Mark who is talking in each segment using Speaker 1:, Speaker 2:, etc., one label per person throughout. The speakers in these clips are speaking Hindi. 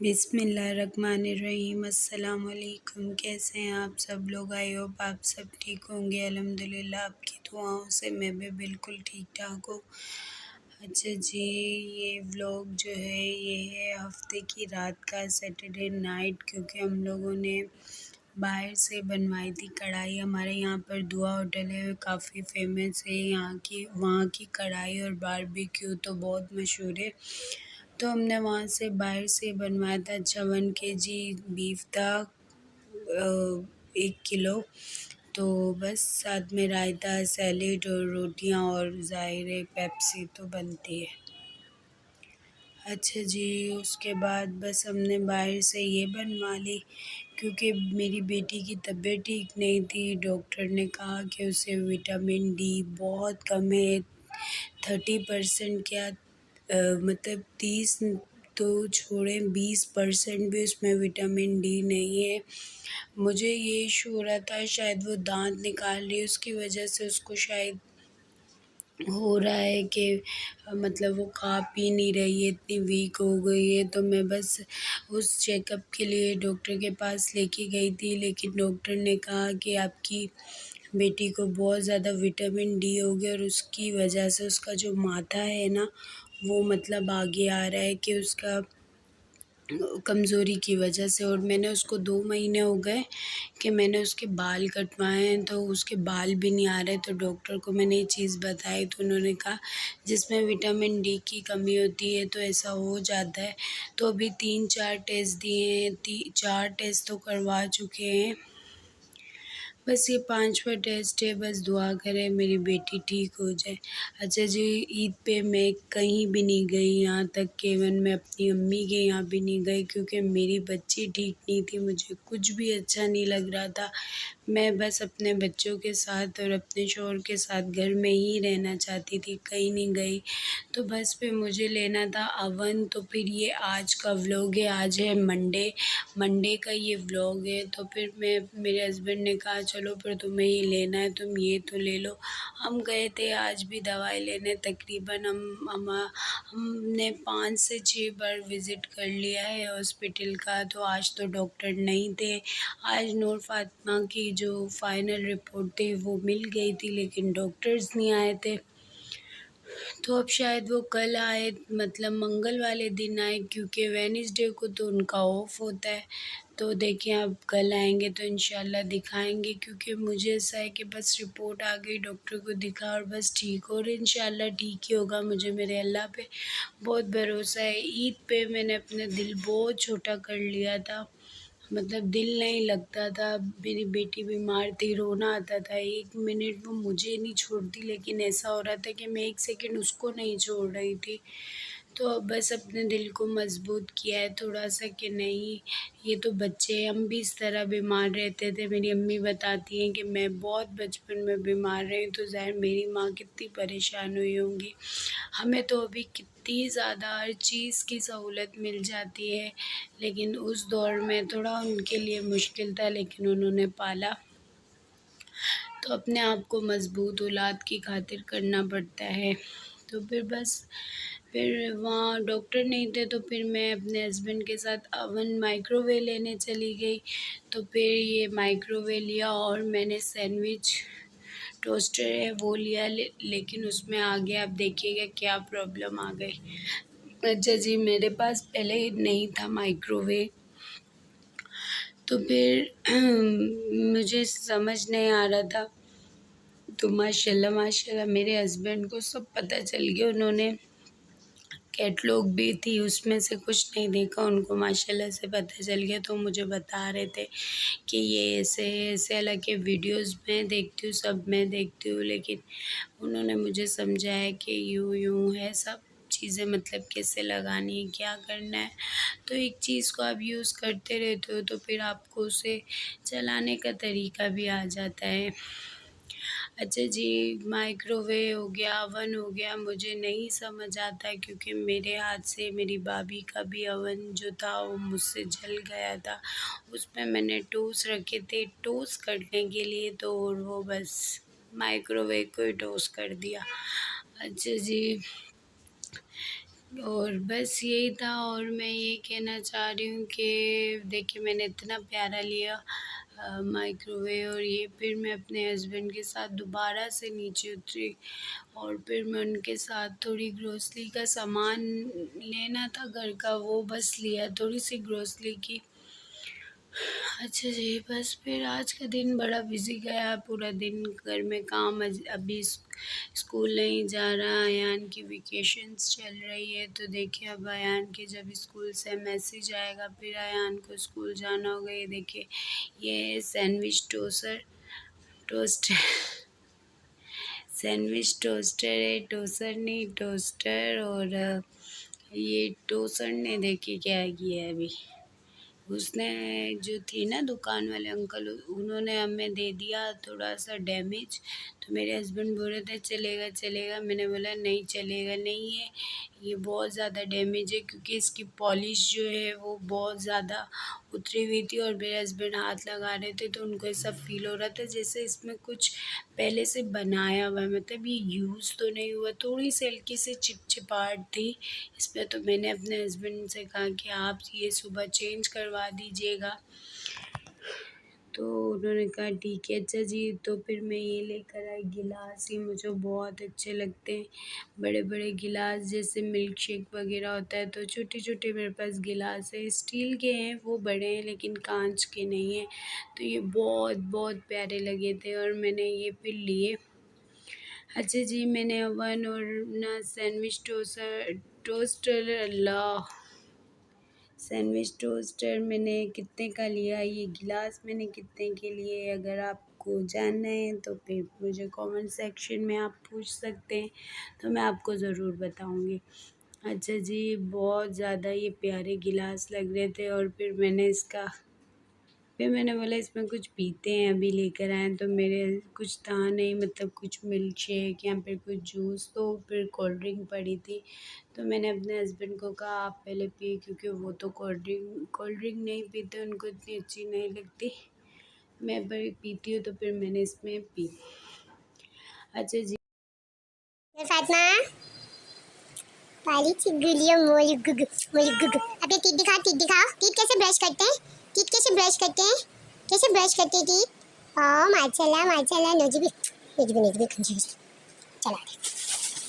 Speaker 1: बिस्मिल्लाहिर्रहमानिर्रहीम। अस्सलाम वालेकुम। कैसे हैं आप सब लोग? आई होप आप सब ठीक होंगे। अल्हम्दुलिल्लाह आपकी दुआओं से मैं भी बिल्कुल ठीक ठाक हूँ। अच्छा जी, ये व्लॉग जो है ये है हफ्ते की रात का, सैटरडे नाइट, क्योंकि हम लोगों ने बाहर से बनवाई थी कढ़ाई। हमारे यहाँ पर दुआ होटल है, काफ़ी फेमस है यहाँ की, वहाँ की कढ़ाई और बारबेक्यू तो बहुत मशहूर है। तो हमने वहाँ से बाहर से बनवाया था। 54 केजी बीफ था, 1 किलो। तो बस साथ में रायता, सैलेड और रोटियां, और ज़ाहिर है पेप्सी तो बनती है। अच्छा जी, उसके बाद बस हमने बाहर से ये बनवा ली क्योंकि मेरी बेटी की तबीयत ठीक नहीं थी। डॉक्टर ने कहा कि उसे विटामिन डी बहुत कम है, 30% क्या, मतलब 30 तो छोड़ें, 20% भी उसमें विटामिन डी नहीं है। मुझे ये इशू हो रहा था, शायद वो दांत निकाल रही है, उसकी वजह से उसको शायद हो रहा है कि मतलब वो खा पी नहीं रही है, इतनी वीक हो गई है। तो मैं बस उस चेकअप के लिए डॉक्टर के पास लेके गई थी, लेकिन डॉक्टर ने कहा कि आपकी बेटी को बहुत ज़्यादा विटामिन डी हो गया और उसकी वजह से उसका जो माथा है ना, वो मतलब आगे आ रहा है कि उसका कमज़ोरी की वजह से। और मैंने उसको 2 महीने हो गए कि मैंने उसके बाल कटवाए हैं, तो उसके बाल भी नहीं आ रहे। तो डॉक्टर को मैंने ये चीज़ बताई, तो उन्होंने कहा जिसमें विटामिन डी की कमी होती है तो ऐसा हो जाता है। तो अभी 3-4 टेस्ट दिए हैं, 4 टेस्ट तो करवा चुके हैं, बस ये 5वां टेस्ट है। बस दुआ करें मेरी बेटी ठीक हो जाए। अच्छा जी, ईद पे मैं कहीं भी नहीं गई, यहाँ तक कि इवन मैं अपनी अम्मी के यहाँ भी नहीं गई, क्योंकि मेरी बच्ची ठीक नहीं थी, मुझे कुछ भी अच्छा नहीं लग रहा था। मैं बस अपने बच्चों के साथ और अपने शौहर के साथ घर में ही रहना चाहती थी, कहीं नहीं गई। तो बस फिर मुझे लेना था अवन। तो फिर ये आज का व्लॉग है, आज है मंडे का ये व्लॉग है। तो फिर मेरे हस्बैंड ने कहा चलो फिर तुम्हें ये लेना है, तुम ये तो ले लो। हम गए थे आज भी दवाई लेने, तकरीबन हमने 5 से 6 बार विज़िट कर लिया है हॉस्पिटल का। तो आज तो डॉक्टर नहीं थे। आज नूर फातिमा की जो फ़ाइनल रिपोर्ट थी वो मिल गई थी, लेकिन डॉक्टर्स नहीं आए थे। तो अब शायद वो कल आए, मतलब मंगल वाले दिन आए, क्योंकि वेडनेसडे को तो उनका ऑफ होता है। तो देखिए अब कल आएँगे तो इंशाल्लाह दिखाएँगे, क्योंकि मुझे ऐसा है कि बस रिपोर्ट आ गई, डॉक्टर को दिखा और बस ठीक हो। और इंशाल्लाह ठीक ही होगा, मुझे मेरे अल्लाह पे बहुत भरोसा है। ईद पे मैंने अपना दिल बहुत छोटा कर लिया था, मतलब दिल नहीं लगता था। मेरी बेटी बीमार थी, रोना आता था, 1 मिनट वो मुझे नहीं छोड़ती, लेकिन ऐसा हो रहा था कि मैं 1 सेकंड उसको नहीं छोड़ रही थी। तो अब बस अपने दिल को मजबूत किया है थोड़ा-सा कि नहीं, ये तो बच्चे हैं, हम भी इस तरह बीमार रहते थे। मेरी अम्मी बताती हैं कि मैं बहुत बचपन में बीमार रही, तो ज़ाहिर मेरी माँ कितनी परेशान हुई होंगी। हमें तो अभी कितनी ज़्यादा हर चीज़ की सहूलत मिल जाती है, लेकिन उस दौर में थोड़ा उनके लिए मुश्किल था, लेकिन उन्होंने पाला। तो अपने आप को मज़बूत औलाद की खातिर करना पड़ता है। तो फिर वहाँ डॉक्टर नहीं थे, तो फिर मैं अपने हस्बैंड के साथ अवन माइक्रोवेव लेने चली गई। तो फिर ये माइक्रोवेव लिया और मैंने सैंडविच टोस्टर है वो लिया, लेकिन उसमें आगे आप देखिएगा क्या प्रॉब्लम आ गई। अच्छा जी, मेरे पास पहले नहीं था माइक्रोवेव, तो फिर मुझे समझ नहीं आ रहा था। तो माशाल्लाह माशाल्लाह मेरे हस्बैंड को सब पता चल गया, उन्होंने कैटलॉग भी थी उसमें से कुछ नहीं देखा, उनको माशाल्लाह से पता चल गया। तो मुझे बता रहे थे कि ये ऐसे है ऐसे, हालांकि वीडियोस मैं देखती हूँ, सब मैं देखती हूँ, लेकिन उन्होंने मुझे समझाया कि यूँ यूँ है सब चीज़ें, मतलब कैसे लगानी है, क्या करना है। तो एक चीज़ को आप यूज़ करते रहते हो तो फिर आपको उसे चलाने का तरीका भी आ जाता है। अच्छा जी, माइक्रोवेव हो गया, अवन हो गया, मुझे नहीं समझ आता है, क्योंकि मेरे हाथ से मेरी भाभी का भी अवन जो था वो मुझसे जल गया था। उसमें मैंने टोस्ट रखे थे टोस्ट करने के लिए, तो और वो बस माइक्रोवेव को ही टोस्ट कर दिया। अच्छा जी, और बस यही था। और मैं ये कहना चाह रही हूँ कि देखिए मैंने इतना प्यारा लिया माइक्रोवेव, और ये फिर मैं अपने हस्बैंड के साथ दोबारा से नीचे उतरी और फिर मैं उनके साथ थोड़ी ग्रोसरी का सामान लेना था घर का, वो बस लिया, थोड़ी सी ग्रोसरी की। अच्छा जी, बस फिर आज का दिन बड़ा बिज़ी गया, पूरा दिन घर में काम। अभी स्कूल नहीं जा रहा, अयान की वेकेशंस चल रही है, तो देखिए अब अयान के जब स्कूल से मैसेज आएगा फिर अयान को स्कूल जाना होगा। ये देखिए ये सैंडविच टोस्टर सैंडविच टोस्टर है, टोस्टर नहीं टोस्टर। और ये टोस्टर ने देखिए क्या किया है अभी। उसने जो थी ना दुकान वाले अंकल, उन्होंने हमें दे दिया थोड़ा सा डैमेज। तो मेरे हस्बैंड बोल रहे थे चलेगा चलेगा, मैंने बोला नहीं चलेगा नहीं है, ये बहुत ज़्यादा डैमेज है, क्योंकि इसकी पॉलिश जो है वो बहुत ज़्यादा उतरी हुई थी। और मेरे हस्बैंड हाथ लगा रहे थे तो उनको ऐसा फील हो रहा था जैसे इसमें कुछ पहले से बनाया हुआ है, मतलब ये यूज़ तो नहीं हुआ, थोड़ी सी हल्की सी चिपचिपाहट थी इसमें। तो मैंने अपने हस्बैंड से कहा कि आप ये सुबह चेंज करवा दीजिएगा, तो उन्होंने कहा ठीक है अच्छा जी। तो फिर मैं ये लेकर आई गिलास, ये मुझे बहुत अच्छे लगते हैं, बड़े बड़े गिलास, जैसे मिल्क शेक वगैरह होता है तो छोटे छोटे मेरे पास गिलास है, स्टील के हैं, वो बड़े हैं लेकिन कांच के नहीं हैं। तो ये बहुत बहुत प्यारे लगे थे और मैंने ये फिर लिए। अच्छा जी, मैंने ओवन और ना सैंडविच टोस्टर अल्लाह, सैंडविच टोस्टर मैंने कितने का लिया, ये गिलास मैंने कितने के लिए, अगर आपको जानना है तो फिर मुझे कमेंट सेक्शन में आप पूछ सकते हैं, तो मैं आपको ज़रूर बताऊंगी। अच्छा जी, बहुत ज़्यादा ये प्यारे गिलास लग रहे थे। और फिर मैंने बोला इसमें कुछ पीते हैं, अभी लेकर आए तो मेरे कुछ था नहीं, मतलब कुछ मिल्क शेक या फिर कुछ जूस, तो फिर कोल्ड ड्रिंक पड़ी थी। तो मैंने अपने हस्बैंड को कहा आप पहले पिए, क्योंकि वो तो कोल्ड ड्रिंक नहीं पीते, उनको इतनी अच्छी नहीं लगती, मैं बड़ी पीती हूँ, तो फिर मैंने इसमें पी। अच्छा जी,
Speaker 2: फातिमा पाली चिगुलियो मोली गुगु मोली गुगु। अपने टीथ दिखाओ, टीथ दिखाओ। टीथ कैसे ब्रश करते हैं? टीथ कैसे ब्रश करते हैं? कैसे ब्रश करते हैं टीथ? ओ माशाल्लाह माशाल्लाह। नोजी भी खंजी चला दे।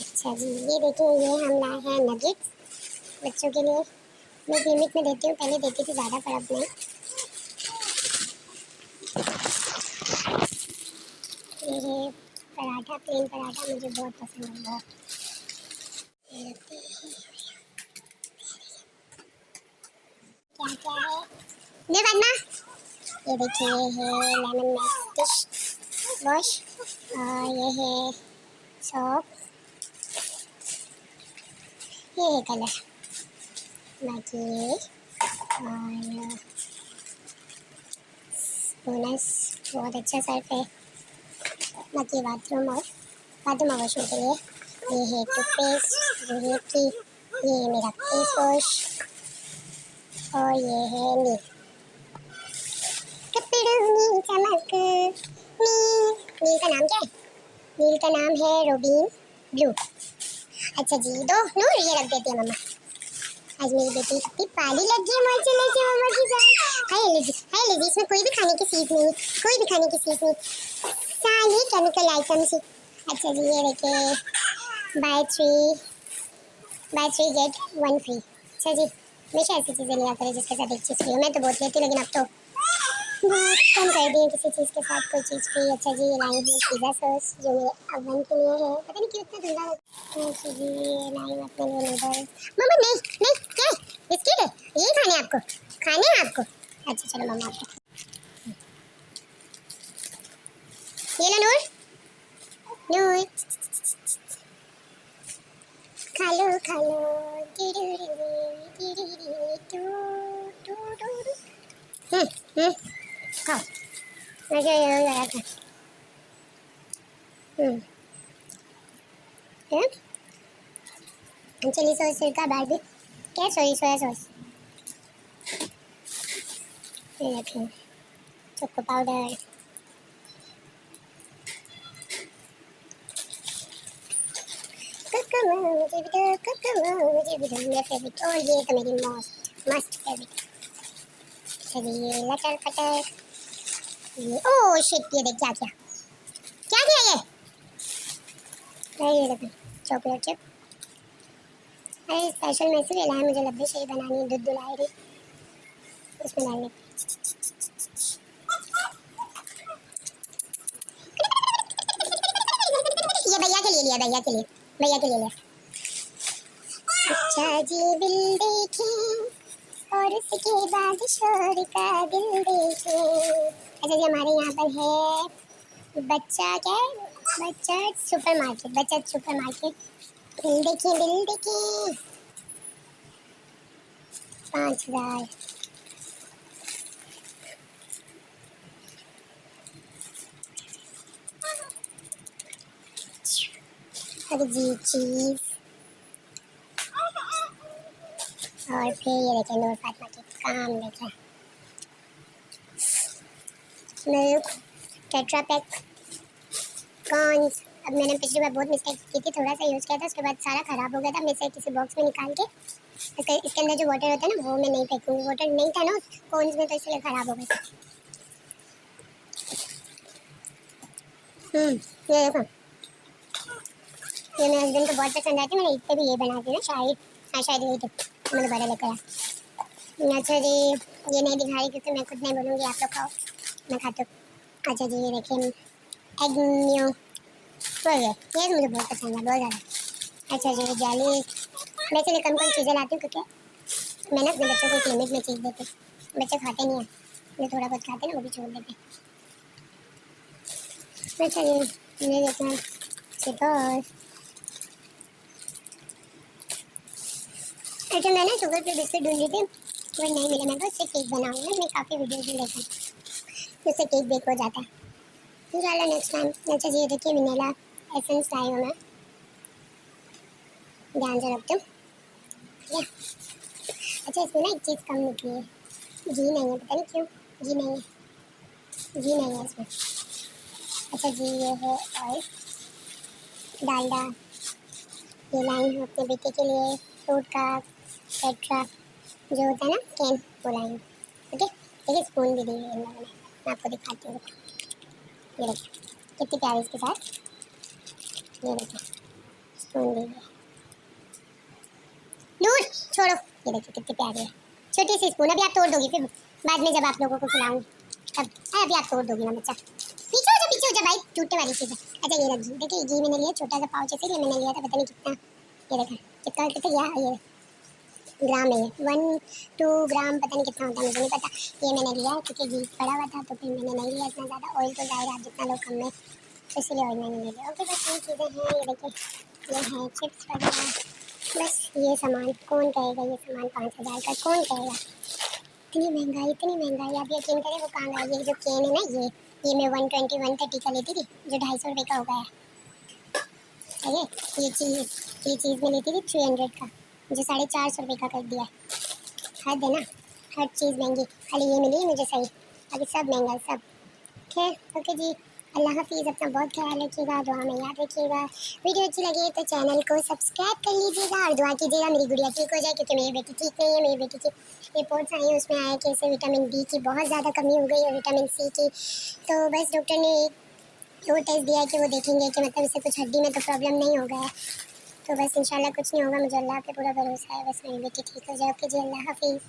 Speaker 2: अच्छा जी, ये देखिए ये हम लाए हैं नगेट्स बच्चों के लिए। मैं लिमिट में देती हूँ, पहले देती थी ज़्यादा पर अब नहीं। ये पराठा, प्लेन पराठा मुझे बहुत पसंद है, बहुत। क्या क्या है ने बनना? ये देखिए ये है लेमन मैक्स डिश वॉश, और ये है सॉप, ये है कलर बाकी ये, और बोनस बहुत अच्छा सर्फ है। बाकी बाथरूम और वॉशरूम के लिए ये है टूथपेस्ट, ये की, ये मेरा फेस वॉश, और ये है नील कपड़ों में चमक। नील का नाम क्या है? नील का नाम है रोबीन ब्लू। अच्छा जी, दो नूर ये रख देती है मम्मा। आज मेरी बेटी कितनी पाली लग गई है माशाल्लाह से मम्मा की जान। हाय लिजी, इसमें कोई भी खाने की चीज़ नहीं, कोई भी खाने की चीज़ नहीं, सारी केमिकल आइटम सी। अच्छा जी, ये देखिए by three get one free. अच्छा जी, हमेशा ऐसी चीज़ें लिया करें जिसके साथ एक चीज़ फ्री हो। मैं तो बहुत लेती हूँ, लेकिन अब तो बहुत कम कर दिए किसी चीज़ के साथ कोई चीज़ फ्री। अच्छा जी, ये लाई हूँ पिज़्ज़ा सॉस जो मेरे अवन के लिए है, पता नहीं क्यों इतना गंदा है। अच्छा जी, ये लाई हूँ अपने लिए नूडल्स। मम्मा नहीं नहीं, क्या है? बिस्किट है? ये खाने हैं आपको? खाने हैं आपको? अच्छा चलो मम्मा आपको ये लो नूर। नूर खा लो खा लो। खाओ, मैं क्या ये लगा था। चिली सॉस सिरका बारबी क्या सॉरी सोया सॉस, ये रखें चोको पाउडर, कुकमा मुझे भी दो कुकमा मुझे भी दो, मेरा फेवरेट। और ये तो मेरी मोस्ट मस्त फेवरेट। चलिए लटर पटर। ये ओह शिट, ये देख क्या किया, क्या किया ये। अरे ये देखो चॉकलेट चिप। अरे स्पेशल मैसेज मिला है मुझे, लब्बे शही बनानी है, दूध दुलाई रही उसमें डालने। ये भैया के लिए लिया, भैया के लिए, भैया के लिए लिया। अच्छा जी बिल देखे और उसके बाद शोर का दिल देखे। अच्छा जी हमारे यहाँ पर है बच्चा क्या है, बच्चा सुपर मार्केट, बचत सुपर मार्केट। बिल देखे, बिल देखे 5000। अरे जी चीज। और फिर ये देखे नूर फातिमा के काम देखे, मिल्क, टेट्रा पैक, कॉर्न्स। अब मैंने पिछली बार बहुत मिस्टेक की थी, थोड़ा सा यूज़ किया था, उसके बाद सारा ख़राब हो गया था। मैं इसे किसी बॉक्स में निकाल के इसके अंदर जो वाटर होता है ना वो मैं नहीं फेंकूँगी, वाटर नहीं था ना कॉर्न्स में तो इसलिए ख़राब हो गया था। ये देखो, ये मेरे हस्बैंड को बहुत पसंद आती है, मैंने इससे भी ये बना दी ना शायद, हाँ शायद यही थी, मैंने बड़ा लेकर आया। अच्छा जी ये नहीं दिखा रही क्योंकि मैं खुद नहीं बोलूँगी, आप लोग खाओ मैं खाती हूँ। अच्छा जी ये देखिए एग न्यू, ये मुझे बहुत पसंद है, बहुत ज़्यादा। अच्छा जी जाली, मैं इसलिए कम कम चीज़ें लाती हूँ क्योंकि मैं ना अपने बच्चों को एक लिमिट में चीज़ देती हूँ। बच्चे खाते नहीं हैं, जो थोड़ा बहुत खाते हैं ना वो भी छोड़ देते हैं। अच्छा जी ये देखना चिपोस। अच्छा मैं ना शुगर फ्री बिस्किट ढूंढ रही थी वो नहीं मिले, मैं तो उससे केक बनाऊंगी, मैं काफ़ी वीडियोज़ भी देखा उससे केक बेक हो जाता है इंशाल्लाह नेक्स्ट टाइम। अच्छा जी ये देखिए वनीला एसेंस लाई हूँ मैं, ध्यान से रखती हूँ। अच्छा इसमें ना एक चीज़ कम निकली है, घी नहीं है, पता नहीं क्यों घी नहीं है, घी नहीं है इसमें। अच्छा जी ये है ऑयल, डालडा, ये लाई हूँ अपने बेटे के लिए, फ्रूट का टेट्रा जो होता है ना कैन वो लाई हूँ। ओके देखिए स्पून भी दी है इन लोगों ने, मैं आपको दिखाती हूँ। ये देखिए कितनी प्यारी इसके साथ, ये देखिए स्पून दी है। दूर छोड़ो, ये देखिए कितनी प्यारी है, छोटी सी स्पून। अभी आप तोड़ दोगी फिर बाद में जब आप लोगों को खिलाऊंगी तब, अभी आप तोड़ दोगी ना बच्चा, पीछे हो जा भाई, टूटने वाली चीज़ है। अच्छा ये रख देखिए घी मैंने लिया छोटा सा पाउच, ऐसे मैंने लिया था पता नहीं कितना, ये देखा कितना कितना गया, ये ग्राम है, 1-2 ग्राम पता नहीं कितना होता है मुझे नहीं पता। ये मैंने लिया क्योंकि घी पड़ा हुआ था तो फिर मैंने नहीं लिया इतना ज़्यादा, ऑयल तो ज़ाहिर आप जितना लोग कम में तो इसलिए ऑयल मैंने ले लिया। ओके बस ये चीज़ें हैं, ये देखिए ये है चिप्स वगैरह, बस ये सामान कौन कहेगा, ये सामान 5000 का कौन कहेगा, इतनी महंगाई आप यकीन करें वो कहाँ गया। ये जो केन है ना ये मैं 120-130 का लेती थी जो 250 रुपये का हो गया है। ये चीज़ मैं लेती थी 300 का जो 450 रुपये का कर दिया। हद है ना, हर चीज़ महंगी, खाली ये मिली मुझे सही, अभी सब महंगा सब। खैर ओके जी अल्लाह हाफिज़, अपना बहुत ख्याल रखिएगा, दुआ में याद रखिएगा। वीडियो अच्छी लगी तो चैनल को सब्सक्राइब कर लीजिएगा और दुआ कीजिएगा मेरी गुड़िया ठीक हो जाए क्योंकि मेरी बेटी ठीक नहीं है। मेरी बेटी की रिपोर्ट्स आई हैं उसमें आया कि इसे विटामिन डी की बहुत ज़्यादा कमी हो गई और विटामिन सी की, तो बस डॉक्टर ने वो टेस्ट दिया कि वो देखेंगे कि मतलब इसे कुछ हड्डी में तो प्रॉब्लम नहीं हो गया है, तो बस इंशाल्लाह कुछ नहीं होगा, मुझे अल्लाह पे पूरा भरोसा है, बस मेरी बेटी ठीक हो जाए। ओके जी अल्लाह हाफिज़।